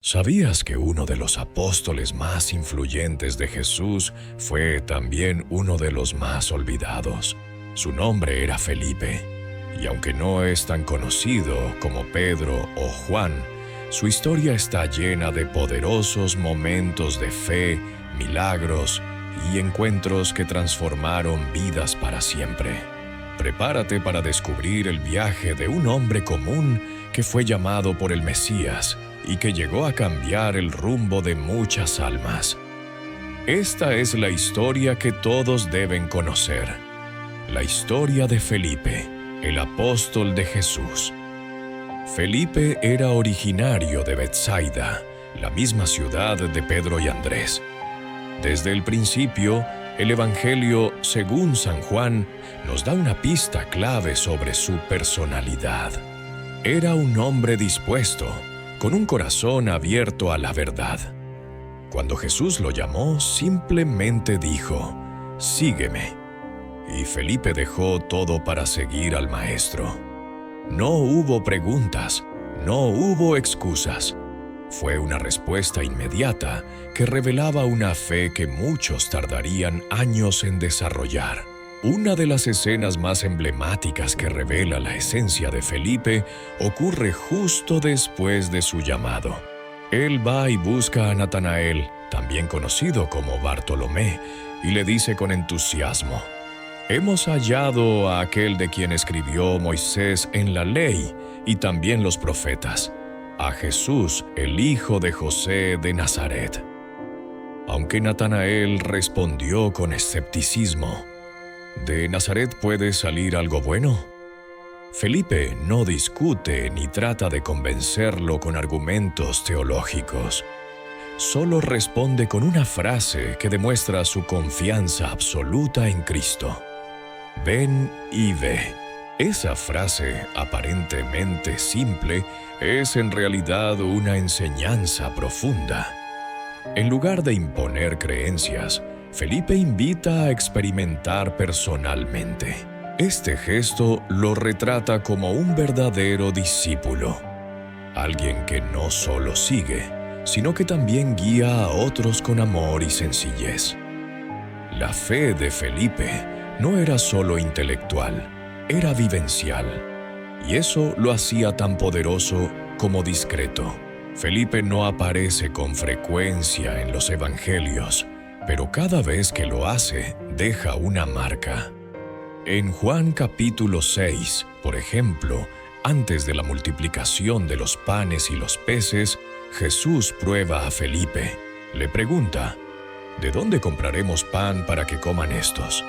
¿Sabías que uno de los apóstoles más influyentes de Jesús fue también uno de los más olvidados? Su nombre era Felipe, y aunque no es tan conocido como Pedro o Juan, su historia está llena de poderosos momentos de fe, milagros y encuentros que transformaron vidas para siempre. Prepárate para descubrir el viaje de un hombre común que fue llamado por el Mesías y que llegó a cambiar el rumbo de muchas almas. Esta es la historia que todos deben conocer. La historia de Felipe, el apóstol de Jesús. Felipe era originario de Betsaida, la misma ciudad de Pedro y Andrés. Desde el principio, el Evangelio, según San Juan, nos da una pista clave sobre su personalidad. Era un hombre dispuesto, con un corazón abierto a la verdad. Cuando Jesús lo llamó, simplemente dijo, «Sígueme». Y Felipe dejó todo para seguir al Maestro. No hubo preguntas, no hubo excusas. Fue una respuesta inmediata que revelaba una fe que muchos tardarían años en desarrollar. Una de las escenas más emblemáticas que revela la esencia de Felipe ocurre justo después de su llamado. Él va y busca a Natanael, también conocido como Bartolomé, y le dice con entusiasmo, «Hemos hallado a aquel de quien escribió Moisés en la ley y también los profetas, a Jesús, el hijo de José de Nazaret». Aunque Natanael respondió con escepticismo, ¿de Nazaret puede salir algo bueno? Felipe no discute ni trata de convencerlo con argumentos teológicos. Solo responde con una frase que demuestra su confianza absoluta en Cristo. «Ven y ve». Esa frase, aparentemente simple, es en realidad una enseñanza profunda. En lugar de imponer creencias, Felipe invita a experimentar personalmente. Este gesto lo retrata como un verdadero discípulo, alguien que no solo sigue, sino que también guía a otros con amor y sencillez. La fe de Felipe no era solo intelectual, era vivencial, y eso lo hacía tan poderoso como discreto. Felipe no aparece con frecuencia en los evangelios, pero cada vez que lo hace, deja una marca. En Juan capítulo 6, por ejemplo, antes de la multiplicación de los panes y los peces, Jesús prueba a Felipe. Le pregunta, «¿De dónde compraremos pan para que coman estos?».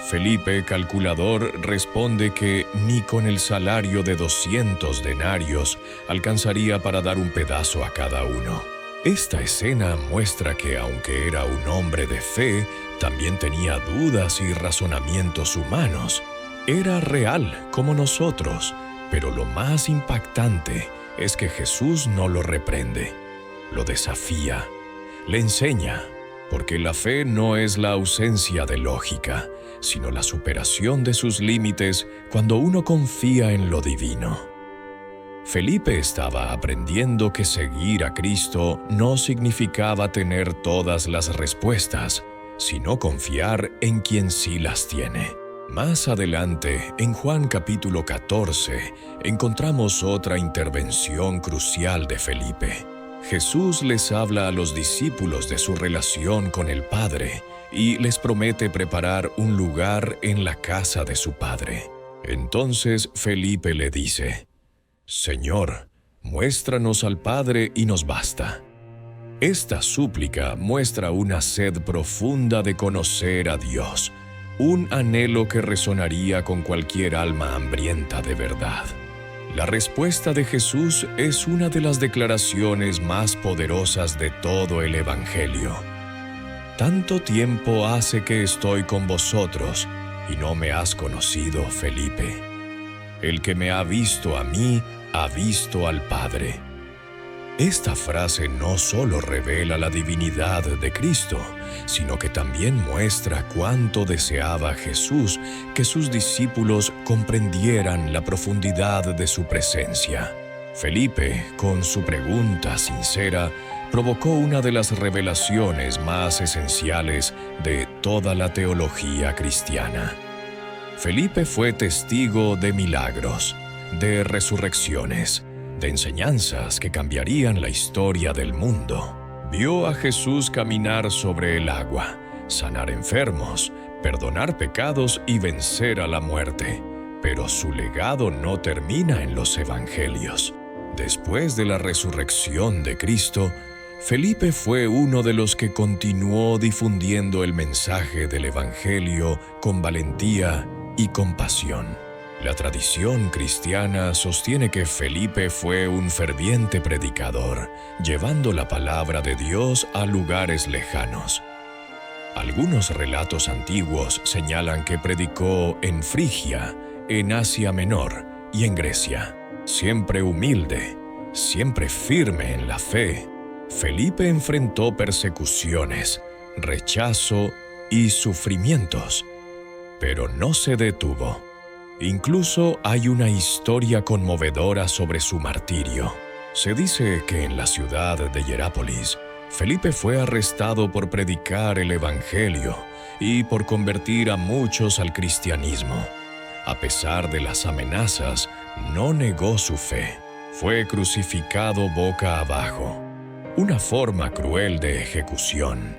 Felipe, calculador, responde que ni con el salario de 200 denarios alcanzaría para dar un pedazo a cada uno. Esta escena muestra que aunque era un hombre de fe, también tenía dudas y razonamientos humanos. Era real como nosotros, pero lo más impactante es que Jesús no lo reprende, lo desafía, le enseña, porque la fe no es la ausencia de lógica, sino la superación de sus límites cuando uno confía en lo divino. Felipe estaba aprendiendo que seguir a Cristo no significaba tener todas las respuestas, sino confiar en quien sí las tiene. Más adelante, en Juan capítulo 14, encontramos otra intervención crucial de Felipe. Jesús les habla a los discípulos de su relación con el Padre y les promete preparar un lugar en la casa de su Padre. Entonces Felipe le dice, «Señor, muéstranos al Padre y nos basta». Esta súplica muestra una sed profunda de conocer a Dios, un anhelo que resonaría con cualquier alma hambrienta de verdad. La respuesta de Jesús es una de las declaraciones más poderosas de todo el Evangelio. «Tanto tiempo hace que estoy con vosotros, y no me has conocido, Felipe. El que me ha visto a mí, ha visto al Padre». Esta frase no solo revela la divinidad de Cristo, sino que también muestra cuánto deseaba Jesús que sus discípulos comprendieran la profundidad de su presencia. Felipe, con su pregunta sincera, provocó una de las revelaciones más esenciales de toda la teología cristiana. Felipe fue testigo de milagros, de resurrecciones, de enseñanzas que cambiarían la historia del mundo. Vio a Jesús caminar sobre el agua, sanar enfermos, perdonar pecados y vencer a la muerte. Pero su legado no termina en los evangelios. Después de la resurrección de Cristo, Felipe fue uno de los que continuó difundiendo el mensaje del evangelio con valentía y compasión. La tradición cristiana sostiene que Felipe fue un ferviente predicador, llevando la palabra de Dios a lugares lejanos. Algunos relatos antiguos señalan que predicó en Frigia, en Asia Menor y en Grecia. Siempre humilde, siempre firme en la fe, Felipe enfrentó persecuciones, rechazo y sufrimientos, pero no se detuvo. Incluso hay una historia conmovedora sobre su martirio. Se dice que en la ciudad de Hierápolis, Felipe fue arrestado por predicar el evangelio y por convertir a muchos al cristianismo. A pesar de las amenazas, no negó su fe. Fue crucificado boca abajo, una forma cruel de ejecución.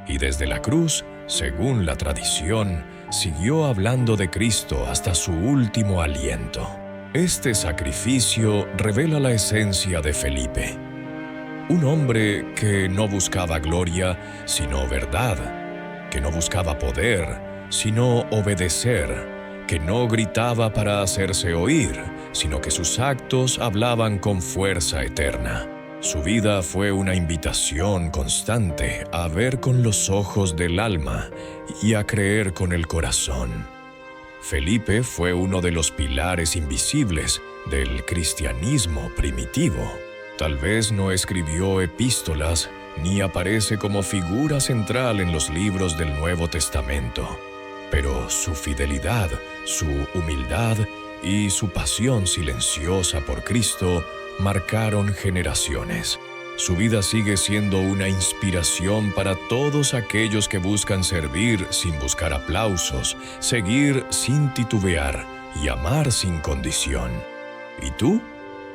Y desde la cruz, según la tradición, siguió hablando de Cristo hasta su último aliento. Este sacrificio revela la esencia de Felipe. Un hombre que no buscaba gloria, sino verdad, que no buscaba poder, sino obedecer, que no gritaba para hacerse oír, sino que sus actos hablaban con fuerza eterna. Su vida fue una invitación constante a ver con los ojos del alma y a creer con el corazón. Felipe fue uno de los pilares invisibles del cristianismo primitivo. Tal vez no escribió epístolas ni aparece como figura central en los libros del Nuevo Testamento, pero su fidelidad, su humildad y su pasión silenciosa por Cristo marcaron generaciones. Su vida sigue siendo una inspiración para todos aquellos que buscan servir sin buscar aplausos, seguir sin titubear y amar sin condición. ¿Y tú?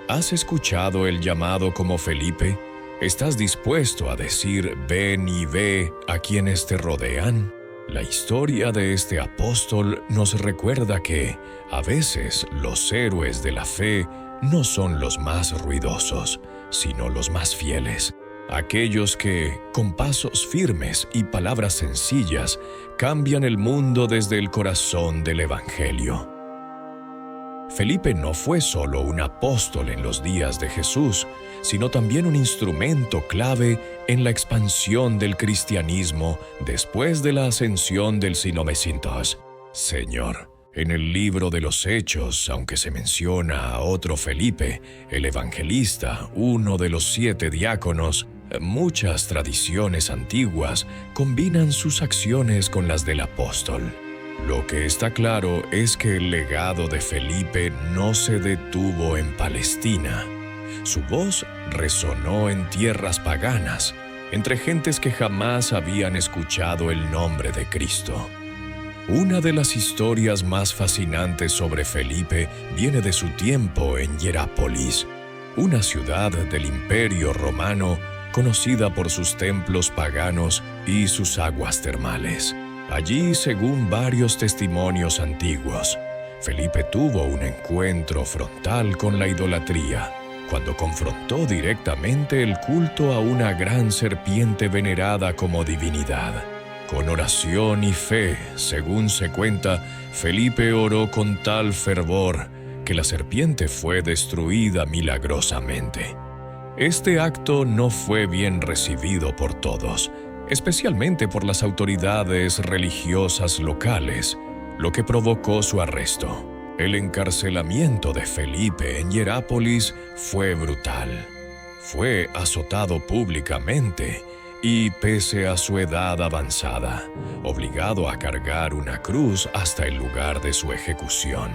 ¿Has escuchado el llamado como Felipe? ¿Estás dispuesto a decir ven y ve a quienes te rodean? La historia de este apóstol nos recuerda que, a veces, los héroes de la fe no son los más ruidosos, sino los más fieles. Aquellos que, con pasos firmes y palabras sencillas, cambian el mundo desde el corazón del Evangelio. Felipe no fue solo un apóstol en los días de Jesús, sino también un instrumento clave en la expansión del cristianismo después de la ascensión del Sinomesíntos. Señor, en el libro de los Hechos, aunque se menciona a otro Felipe, el evangelista, uno de los 7 diáconos, muchas tradiciones antiguas combinan sus acciones con las del apóstol. Lo que está claro es que el legado de Felipe no se detuvo en Palestina. Su voz resonó en tierras paganas, entre gentes que jamás habían escuchado el nombre de Cristo. Una de las historias más fascinantes sobre Felipe viene de su tiempo en Hierápolis, una ciudad del Imperio Romano conocida por sus templos paganos y sus aguas termales. Allí, según varios testimonios antiguos, Felipe tuvo un encuentro frontal con la idolatría, cuando confrontó directamente el culto a una gran serpiente venerada como divinidad. Con oración y fe, según se cuenta, Felipe oró con tal fervor que la serpiente fue destruida milagrosamente. Este acto no fue bien recibido por todos, especialmente por las autoridades religiosas locales, lo que provocó su arresto. El encarcelamiento de Felipe en Hierápolis fue brutal. Fue azotado públicamente y, pese a su edad avanzada, obligado a cargar una cruz hasta el lugar de su ejecución.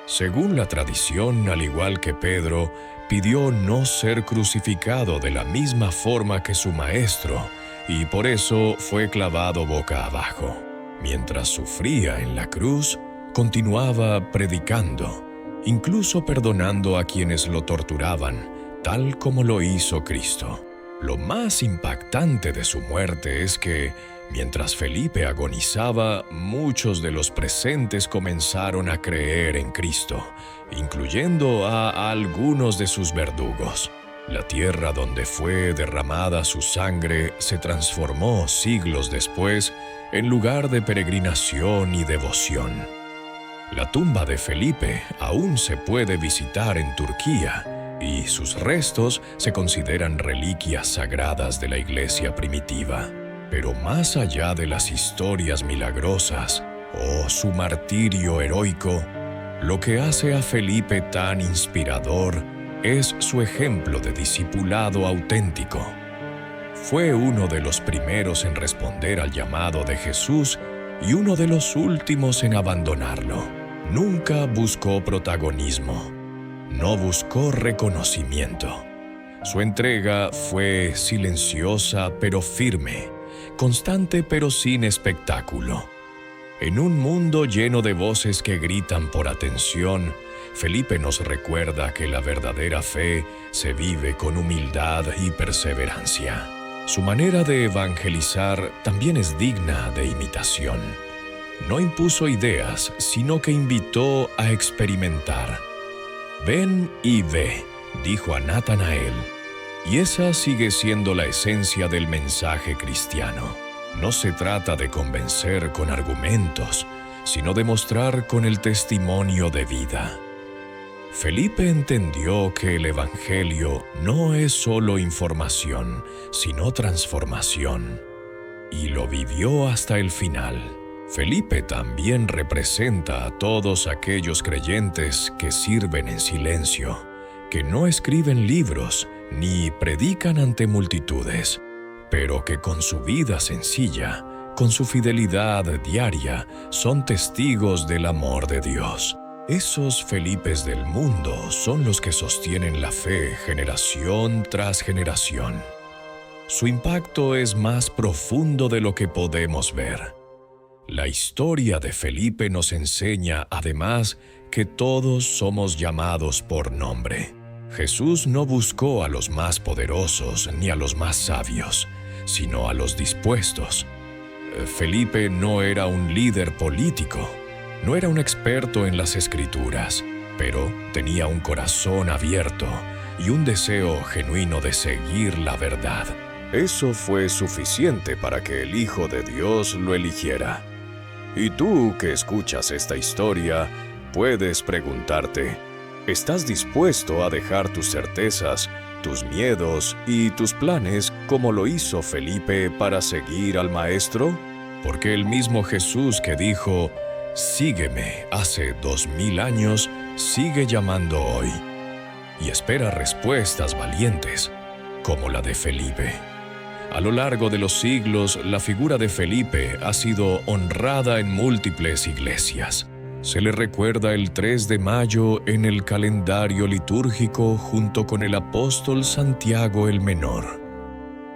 Según la tradición, al igual que Pedro, pidió no ser crucificado de la misma forma que su maestro y por eso fue clavado boca abajo. Mientras sufría en la cruz, continuaba predicando, incluso perdonando a quienes lo torturaban, tal como lo hizo Cristo. Lo más impactante de su muerte es que, mientras Felipe agonizaba, muchos de los presentes comenzaron a creer en Cristo, incluyendo a algunos de sus verdugos. La tierra donde fue derramada su sangre se transformó siglos después en lugar de peregrinación y devoción. La tumba de Felipe aún se puede visitar en Turquía y sus restos se consideran reliquias sagradas de la iglesia primitiva. Pero más allá de las historias milagrosas o su martirio heroico, lo que hace a Felipe tan inspirador es su ejemplo de discipulado auténtico. Fue uno de los primeros en responder al llamado de Jesús y uno de los últimos en abandonarlo. Nunca buscó protagonismo, no buscó reconocimiento. Su entrega fue silenciosa pero firme, constante pero sin espectáculo. En un mundo lleno de voces que gritan por atención, Felipe nos recuerda que la verdadera fe se vive con humildad y perseverancia. Su manera de evangelizar también es digna de imitación. No impuso ideas, sino que invitó a experimentar. «Ven y ve», dijo a Natanael. Y esa sigue siendo la esencia del mensaje cristiano. No se trata de convencer con argumentos, sino de mostrar con el testimonio de vida. Felipe entendió que el Evangelio no es solo información, sino transformación, y lo vivió hasta el final. Felipe también representa a todos aquellos creyentes que sirven en silencio, que no escriben libros ni predican ante multitudes, pero que con su vida sencilla, con su fidelidad diaria, son testigos del amor de Dios. Esos Felipes del mundo son los que sostienen la fe generación tras generación. Su impacto es más profundo de lo que podemos ver. La historia de Felipe nos enseña, además, que todos somos llamados por nombre. Jesús no buscó a los más poderosos ni a los más sabios, sino a los dispuestos. Felipe no era un líder político, no era un experto en las Escrituras, pero tenía un corazón abierto y un deseo genuino de seguir la verdad. Eso fue suficiente para que el Hijo de Dios lo eligiera. Y tú que escuchas esta historia, puedes preguntarte, ¿estás dispuesto a dejar tus certezas, tus miedos y tus planes como lo hizo Felipe para seguir al Maestro? Porque el mismo Jesús que dijo, «Sígueme» hace 2000 años, sigue llamando hoy y espera respuestas valientes, como la de Felipe. A lo largo de los siglos, la figura de Felipe ha sido honrada en múltiples iglesias. Se le recuerda el 3 de mayo en el calendario litúrgico junto con el apóstol Santiago el Menor.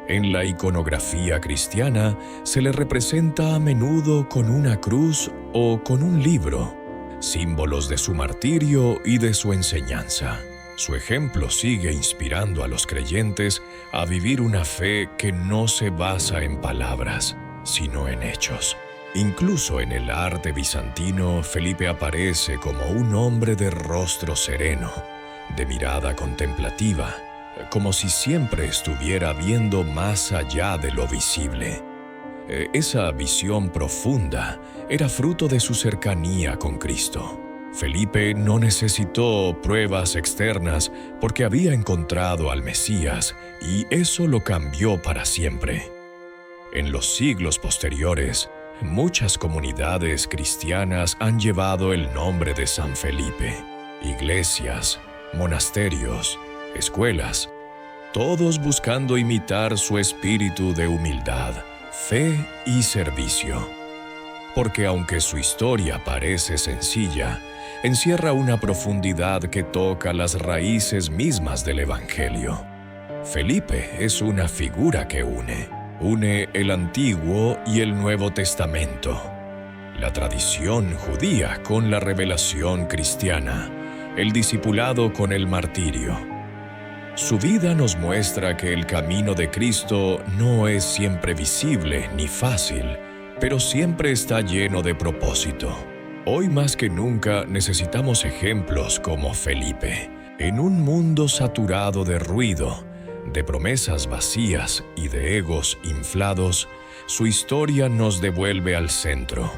En la iconografía cristiana se le representa a menudo con una cruz o con un libro, símbolos de su martirio y de su enseñanza. Su ejemplo sigue inspirando a los creyentes a vivir una fe que no se basa en palabras, sino en hechos. Incluso en el arte bizantino, Felipe aparece como un hombre de rostro sereno, de mirada contemplativa, como si siempre estuviera viendo más allá de lo visible. Esa visión profunda era fruto de su cercanía con Cristo. Felipe no necesitó pruebas externas porque había encontrado al Mesías y eso lo cambió para siempre. En los siglos posteriores, muchas comunidades cristianas han llevado el nombre de San Felipe. Iglesias, monasterios, escuelas, todos buscando imitar su espíritu de humildad, fe y servicio. Porque aunque su historia parece sencilla, encierra una profundidad que toca las raíces mismas del Evangelio. Felipe es una figura que une el Antiguo y el Nuevo Testamento, la tradición judía con la revelación cristiana, el discipulado con el martirio. Su vida nos muestra que el camino de Cristo no es siempre visible ni fácil, pero siempre está lleno de propósito. Hoy más que nunca necesitamos ejemplos como Felipe. En un mundo saturado de ruido, de promesas vacías y de egos inflados, su historia nos devuelve al centro.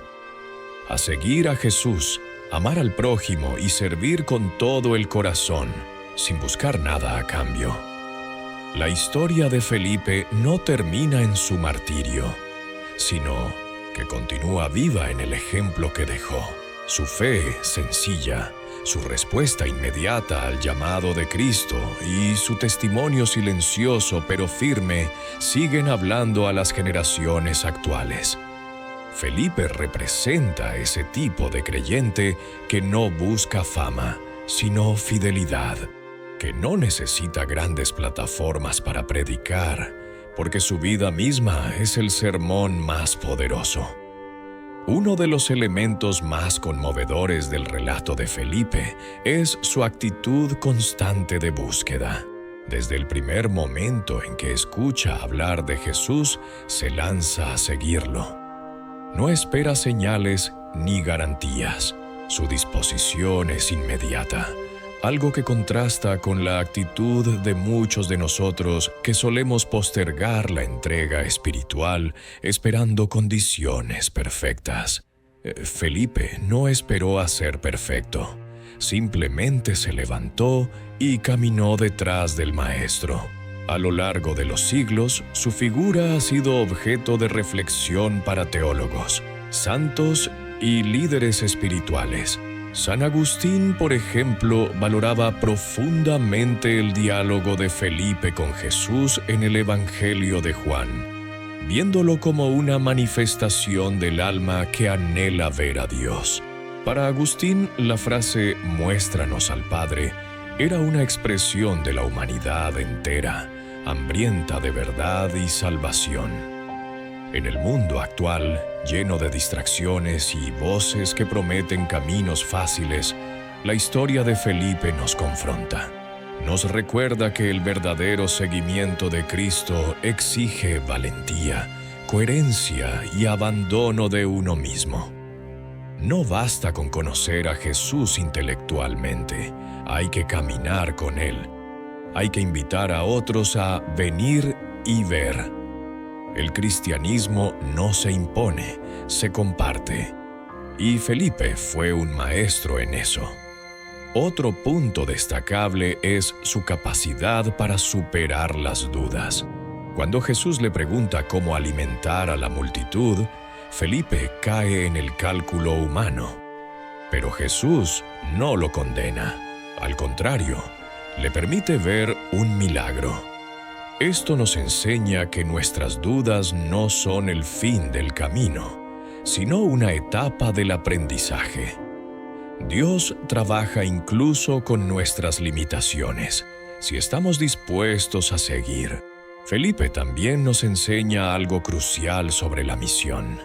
A seguir a Jesús, amar al prójimo y servir con todo el corazón, sin buscar nada a cambio. La historia de Felipe no termina en su martirio, sino que continúa viva en el ejemplo que dejó. Su fe sencilla, su respuesta inmediata al llamado de Cristo y su testimonio silencioso pero firme siguen hablando a las generaciones actuales. Felipe representa ese tipo de creyente que no busca fama, sino fidelidad, que no necesita grandes plataformas para predicar, porque su vida misma es el sermón más poderoso. Uno de los elementos más conmovedores del relato de Felipe es su actitud constante de búsqueda. Desde el primer momento en que escucha hablar de Jesús, se lanza a seguirlo. No espera señales ni garantías. Su disposición es inmediata, algo que contrasta con la actitud de muchos de nosotros que solemos postergar la entrega espiritual esperando condiciones perfectas. Felipe no esperó a ser perfecto, simplemente se levantó y caminó detrás del Maestro. A lo largo de los siglos, su figura ha sido objeto de reflexión para teólogos, santos y líderes espirituales. San Agustín, por ejemplo, valoraba profundamente el diálogo de Felipe con Jesús en el Evangelio de Juan, viéndolo como una manifestación del alma que anhela ver a Dios. Para Agustín, la frase «muéstranos al Padre» era una expresión de la humanidad entera, hambrienta de verdad y salvación. En el mundo actual, lleno de distracciones y voces que prometen caminos fáciles, la historia de Felipe nos confronta. Nos recuerda que el verdadero seguimiento de Cristo exige valentía, coherencia y abandono de uno mismo. No basta con conocer a Jesús intelectualmente, hay que caminar con Él. Hay que invitar a otros a venir y ver. El cristianismo no se impone, se comparte. Y Felipe fue un maestro en eso. Otro punto destacable es su capacidad para superar las dudas. Cuando Jesús le pregunta cómo alimentar a la multitud, Felipe cae en el cálculo humano. Pero Jesús no lo condena. Al contrario, le permite ver un milagro. Esto nos enseña que nuestras dudas no son el fin del camino, sino una etapa del aprendizaje. Dios trabaja incluso con nuestras limitaciones, si estamos dispuestos a seguir. Felipe también nos enseña algo crucial sobre la misión.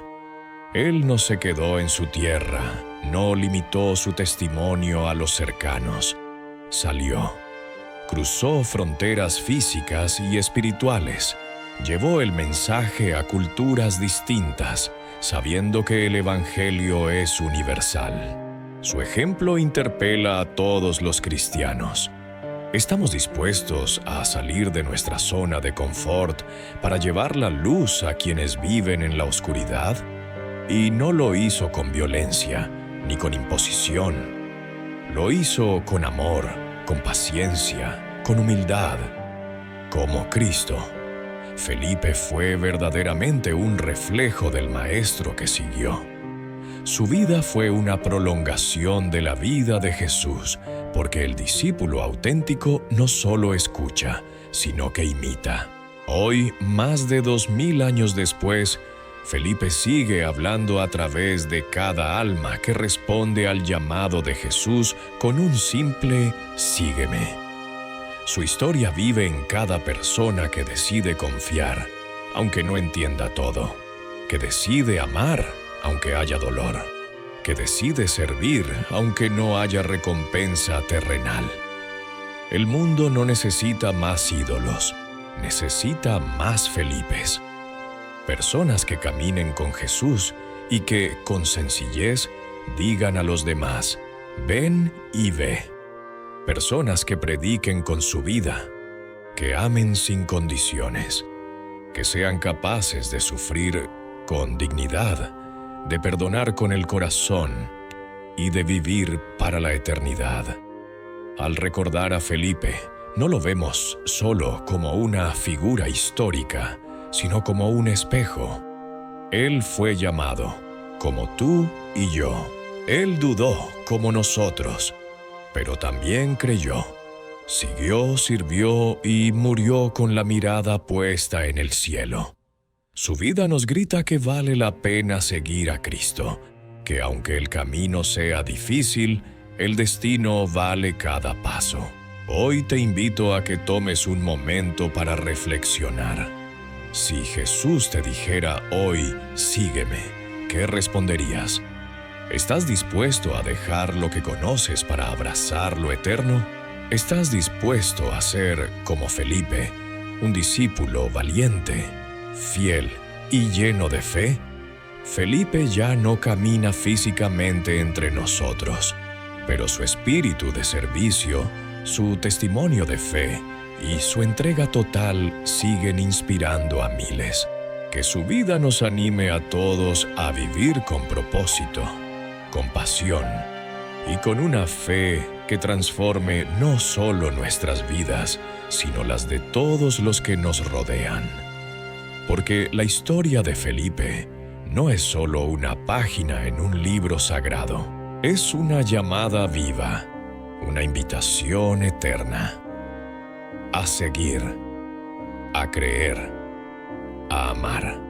Él no se quedó en su tierra, no limitó su testimonio a los cercanos. Salió. Cruzó fronteras físicas y espirituales. Llevó el mensaje a culturas distintas, sabiendo que el Evangelio es universal. Su ejemplo interpela a todos los cristianos. ¿Estamos dispuestos a salir de nuestra zona de confort para llevar la luz a quienes viven en la oscuridad? Y no lo hizo con violencia, ni con imposición. Lo hizo con amor, con paciencia, con humildad, como Cristo. Felipe fue verdaderamente un reflejo del Maestro que siguió. Su vida fue una prolongación de la vida de Jesús, porque el discípulo auténtico no solo escucha, sino que imita. Hoy, más de 2000 años después, Felipe sigue hablando a través de cada alma que responde al llamado de Jesús con un simple «sígueme». Su historia vive en cada persona que decide confiar, aunque no entienda todo, que decide amar, aunque haya dolor, que decide servir, aunque no haya recompensa terrenal. El mundo no necesita más ídolos, necesita más Felipes. Personas que caminen con Jesús y que, con sencillez, digan a los demás, ven y ve. Personas que prediquen con su vida, que amen sin condiciones, que sean capaces de sufrir con dignidad, de perdonar con el corazón y de vivir para la eternidad. Al recordar a Felipe, no lo vemos solo como una figura histórica, sino como un espejo. Él fue llamado, como tú y yo. Él dudó, como nosotros, pero también creyó. Siguió, sirvió y murió con la mirada puesta en el cielo. Su vida nos grita que vale la pena seguir a Cristo, que aunque el camino sea difícil, el destino vale cada paso. Hoy te invito a que tomes un momento para reflexionar. Si Jesús te dijera hoy, sígueme, ¿qué responderías? ¿Estás dispuesto a dejar lo que conoces para abrazar lo eterno? ¿Estás dispuesto a ser, como Felipe, un discípulo valiente, fiel y lleno de fe? Felipe ya no camina físicamente entre nosotros, pero su espíritu de servicio, su testimonio de fe y su entrega total siguen inspirando a miles. Que su vida nos anime a todos a vivir con propósito, con pasión y con una fe que transforme no solo nuestras vidas, sino las de todos los que nos rodean. Porque la historia de Felipe no es solo una página en un libro sagrado, es una llamada viva, una invitación eterna a seguir, a creer, a amar.